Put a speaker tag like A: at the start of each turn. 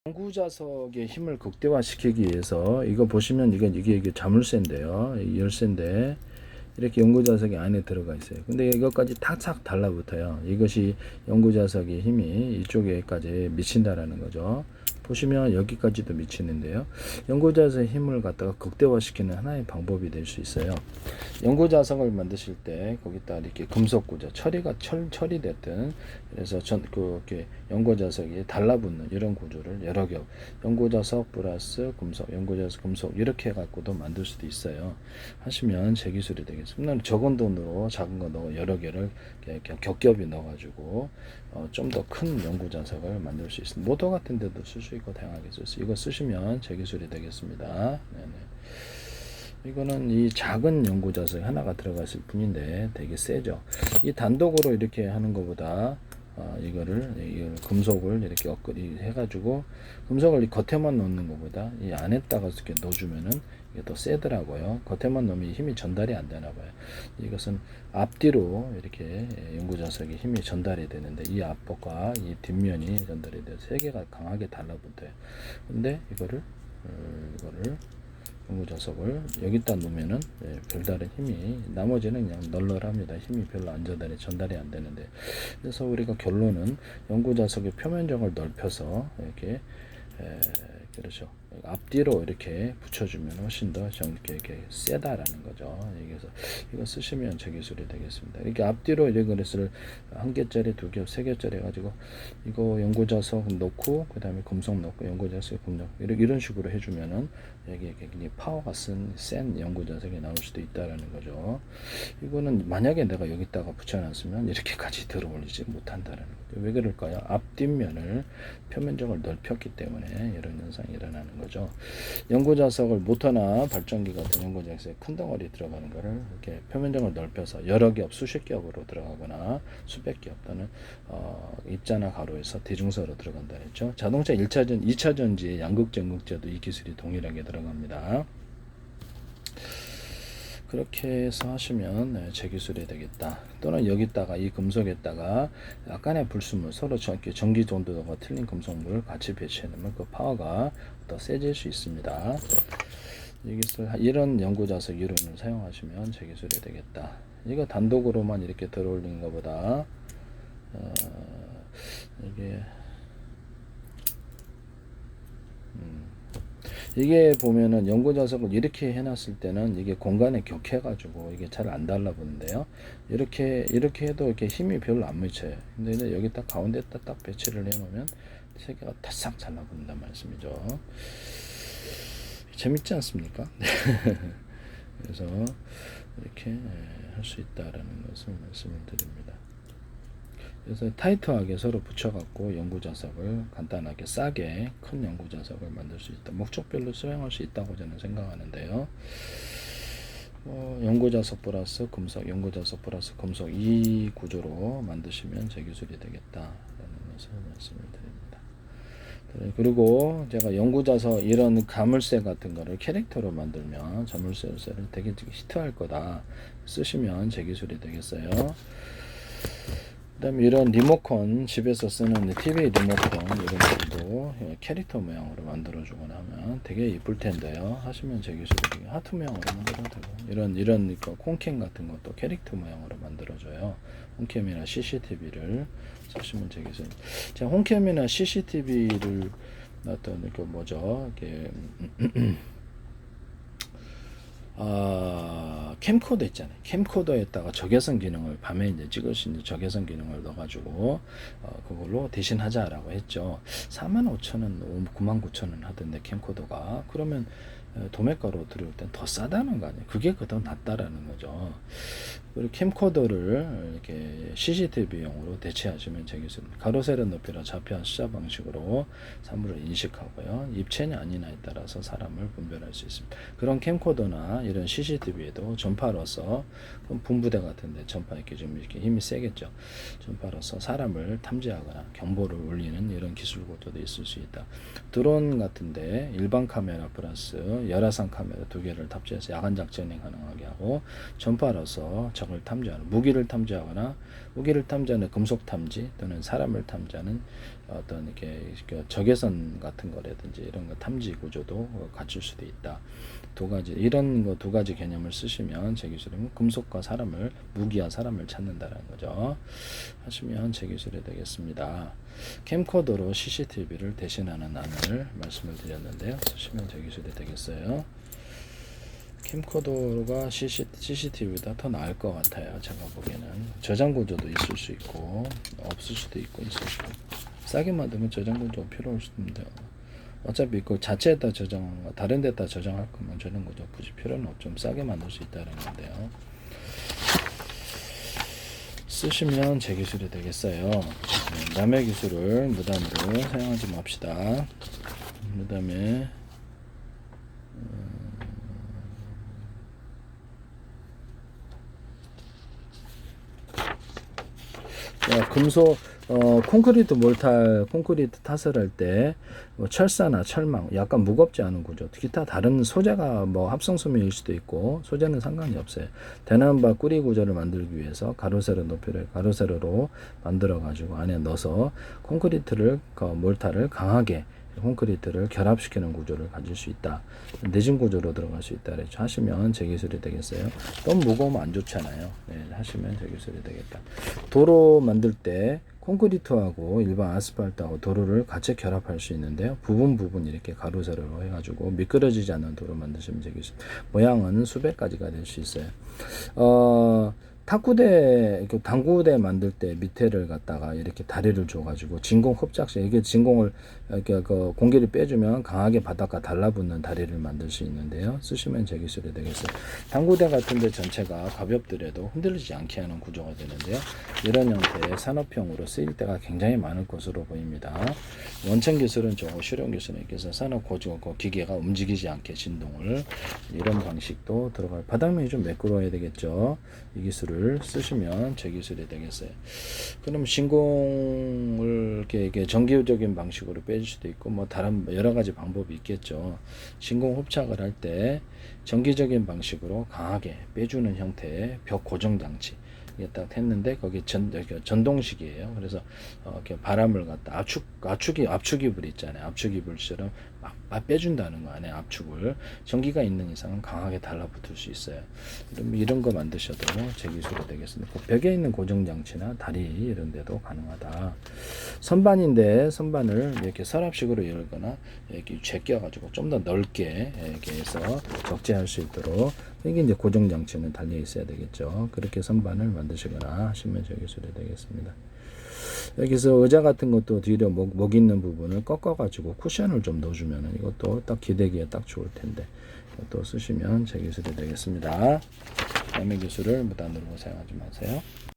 A: 연구자석의 힘을 극대화시키기 위해서 이거 보시면 이게 자물쇠인데요. 열쇠인데 이렇게 연구자석이 안에 들어가 있어요. 근데 이것까지 탁탁 달라붙어요. 이것이 연구자석의 힘이 이쪽에까지 미친다라는 거죠. 보시면 여기까지도 미치는데요. 연구자석의 힘을 갖다가 극대화시키는 하나의 방법이 될 수 있어요. 연구자석을 만드실 때 거기다 이렇게 금속 구조, 처리가 철이 됐든 그래서 이렇게 연구자석이 달라붙는 이런 구조를 여러 겹, 연구자석 플러스 금속, 연구자석 금속 이렇게 해갖고도 만들 수도 있어요. 하시면 제 기술이 되겠습니다. 적은 돈으로 작은 거 넣어 여러 개를 이렇게 겹겹이 넣어가지고 좀 더 큰 연구자석을 만들 수 있습니다. 모터 같은 데도 쓸 수 있고 다양하게 쓸 수. 이거 쓰시면 제 기술이 되겠습니다. 네네. 이거는 이 작은 연구자석 하나가 들어갔을 뿐인데 되게 세죠. 이 단독으로 이렇게 하는 것보다 이걸 금속을 이렇게 엇그리 해가지고 금속을 이 겉에만 넣는 것보다 이 안에다가 이렇게 넣어주면은 이게 더 세더라고요. 겉에만 넣으면 힘이 전달이 안 되나 봐요. 이것은 앞뒤로 이렇게 연구자석이 힘이 전달이 되는데 이 앞과 이 뒷면이 전달이 돼서 세 개가 강하게 달라붙어요. 근데 이거를 연구자석을 여기다 놓으면은 별다른 힘이 나머지는 그냥 널널합니다. 힘이 별로 안 전달이 안 되는데 그래서 우리가 결론은 연구자석의 표면적을 넓혀서 이렇게 그렇죠. 앞뒤로 이렇게 붙여주면 훨씬 더 이렇게 세다라는 거죠. 그래서 이거 쓰시면 제 기술이 되겠습니다. 이렇게 앞뒤로 이렇게 그래서 한 개짜리, 두 개, 세 개짜리 해가지고 이거 연구자석 넣고 그 다음에 금속 넣고 연구자석 금속 이런 식으로 해주면은 여기에 굉장히 파워가 센 연구자석이 나올 수도 있다라는 거죠. 이거는 만약에 내가 여기다가 붙여놨으면 이렇게까지 들어올리지 못한다라는 거죠. 왜 그럴까요? 앞뒷면을 표면적을 넓혔기 때문에 이런 현상이 일어나는 거죠. 연구자석을 모터나 발전기 같은 연구자석에 큰 덩어리 들어가는 거를 이렇게 표면적을 넓혀서 여러 겹, 수십 겹으로 들어가거나 수백 겹 또는 입자나 가로에서 대중서로 들어간다 했죠. 자동차 1차전, 2차전지의 양극전극제도 이 기술이 동일하게 들어갑니다. 그렇게 해서 하시면 제 기술이 되겠다. 또는 여기다가 이 금속에다가 약간의 불순물 서로 전기 정도가 틀린 금속물을 같이 배치해 놓으면 그 파워가 더 세질 수 있습니다. 이런 연구자석 이론을 사용하시면 제 기술이 되겠다. 이거 단독으로만 이렇게 들어올리는 것보다 이게 보면은 연구자석을 이렇게 해놨을 때는 이게 공간에 격해가지고 이게 잘 안 달라붙는데요. 이렇게 해도 이렇게 힘이 별로 안 미쳐요. 근데 여기 딱 가운데 딱 배치를 해놓으면 세 개가 타싹 달라붙는단 말씀이죠. 재밌지 않습니까? 그래서 이렇게 할 수 있다라는 것을 말씀을 드립니다. 그래서 타이트하게 서로 붙여갖고 연구자석을 간단하게 싸게 큰 연구자석을 만들 수 있다. 목적별로 수행할 수 있다고 저는 생각하는데요. 연구자석 플러스 금속, 연구자석 플러스 금속 이 구조로 만드시면 제 기술이 되겠다라는 것을 말씀을 드립니다. 그리고 제가 연구자석 이런 가물쇠 같은 거를 캐릭터로 만들면 자물쇠를 되게 히트할 거다. 쓰시면 제 기술이 되겠어요. 그 다음에 이런 리모컨 집에서 쓰는 TV 리모컨 이런 것도 캐릭터 모양으로 만들어 주거나 하면 되게 이쁠 텐데요. 하시면 제 기술이 하트 모양으로 만들어도 되고 이런 콩캠 같은 것도 캐릭터 모양으로 만들어 줘요. 홈캠이나 CCTV를 쓰시면 제 기술. 제가 홈캠이나 CCTV를 어떤 이렇게 캠코더 있잖아요. 캠코더에다가 적외선 기능을 밤에 이제 찍을 수 있는 적외선 기능을 넣어가지고 그걸로 대신하자라고 했죠. 45,000원, 99,000원 하던데 캠코더가 그러면 도매가로 들어올 땐 더 싸다는 거 아니에요. 그게 더 낫다라는 거죠. 그리고 캠코더를 이렇게 CCTV용으로 대체하시면 되겠습니다. 가로세로 높이나 좌표 숫자 방식으로 사물을 인식하고요. 입체냐 아니냐에 따라서 사람을 분별할 수 있습니다. 그런 캠코더나 이런 CCTV에도 전파로서 분부대 같은데 전파 이렇게 좀 이렇게 힘이 세겠죠. 전파로서 사람을 탐지하거나 경보를 울리는 이런 기술 구조도 있을 수 있다. 드론 같은데 일반 카메라 플러스 열화상 카메라 두 개를 탑재해서 야간 작전이 가능하게 하고 전파로서 적을 탐지하는 무기를 탐지하거나 무기를 탐지하는 금속 탐지 또는 사람을 탐지하는 어떤 이렇게 적외선 같은 거라든지 이런 거 탐지 구조도 갖출 수도 있다. 두 가지 이런 거 두 가지 개념을 쓰시면 제 기술은 금속과 사람을 무기와 사람을 찾는다는 거죠. 하시면 제 기술이 되겠습니다. 캠코더로 CCTV를 대신하는 안을 말씀을 드렸는데요. 쓰시면 제 기술이 되겠어요. 캠코더가 CCTV보다 더 나을 것 같아요. 제가 보기에는 저장 구조도 있을 수 있고 없을 수도 있고 있을 수도 있고 싸게 만들면 저장 구조 필요 없습니다. 어차피 그 자체에다 저장 다른 데다 저장할 거면 저장 구조 굳이 필요는 없죠. 좀 싸게 만들 수 있다는 건데요. 쓰시면 제 기술이 되겠어요. 남의 기술을 무단으로 사용하지 맙시다. 무단에 금속 콘크리트 몰탈 콘크리트 탓을 할 때 철사나 철망 약간 무겁지 않은 구조 기타 다른 소재가 뭐 합성소매일 수도 있고 소재는 상관이 없어요. 대나무바 꾸리 구조를 만들기 위해서 가로세로 높이를 가로세로로 만들어 가지고 안에 넣어서 콘크리트를 몰탈을 강하게 콘크리트를 결합시키는 구조를 가질 수 있다. 내진 구조로 들어갈 수 있다. 그렇죠. 하시면 제 기술이 되겠어요. 너무 무거우면 안 좋잖아요. 네, 하시면 제 기술이 되겠다. 도로 만들 때 콘크리트하고 일반 아스팔트하고 도로를 같이 결합할 수 있는데요. 부분 이렇게 가로세로로 해가지고 미끄러지지 않는 도로 만드시면 제 기술. 모양은 수백 가지가 될 수 있어요. 탁구대, 당구대 만들 때 밑에를 갖다가 이렇게 다리를 줘가지고 진공 흡착식, 이게 진공을 이렇게 공기를 빼주면 강하게 바닥과 달라붙는 다리를 만들 수 있는데요. 쓰시면 제 기술이 되겠어요. 당구대 같은데 전체가 가볍더라도 흔들리지 않게 하는 구조가 되는데요. 이런 형태의 산업형으로 쓰일 때가 굉장히 많을 것으로 보입니다. 원천 기술은 좋고 실용 기술은 있겠어 산업 고조 기계가 움직이지 않게 진동을 이런 방식도 들어갈. 바닥면이 좀 매끄러워야 되겠죠. 이 기술을 쓰시면 제 기술이 되겠어요. 그럼 진공을 이렇게 정기적인 방식으로 빼줄 수도 있고 뭐 다른 여러 가지 방법이 있겠죠. 진공 흡착을 할 때 정기적인 방식으로 강하게 빼주는 형태의 벽 고정 장치 이게 딱 했는데 거기 전동식이에요. 그래서 이렇게 바람을 갖다 압축이불 있잖아요. 압축이불처럼 막 빼준다는 거 안에 압축을 전기가 있는 이상은 강하게 달라붙을 수 있어요. 그럼 이런 거 만드셔도 제 기술이 되겠습니다. 벽에 있는 고정 장치나 다리 이런 데도 가능하다. 선반인데 선반을 이렇게 서랍식으로 열거나 이렇게 제껴 가지고 좀 더 넓게 이렇게 해서 적재할 수 있도록 이게 이제 고정 장치는 달려 있어야 되겠죠. 그렇게 선반을 만드시거나 하시면 제 기술이 되겠습니다. 여기서 의자 같은 것도 뒤로 목 있는 부분을 꺾어 가지고 쿠션을 좀 넣어주면 이것도 딱 기대기에 딱 좋을 텐데 또 쓰시면 제 기술이 되겠습니다. 남의 기술을 무단으로 사용하지 마세요.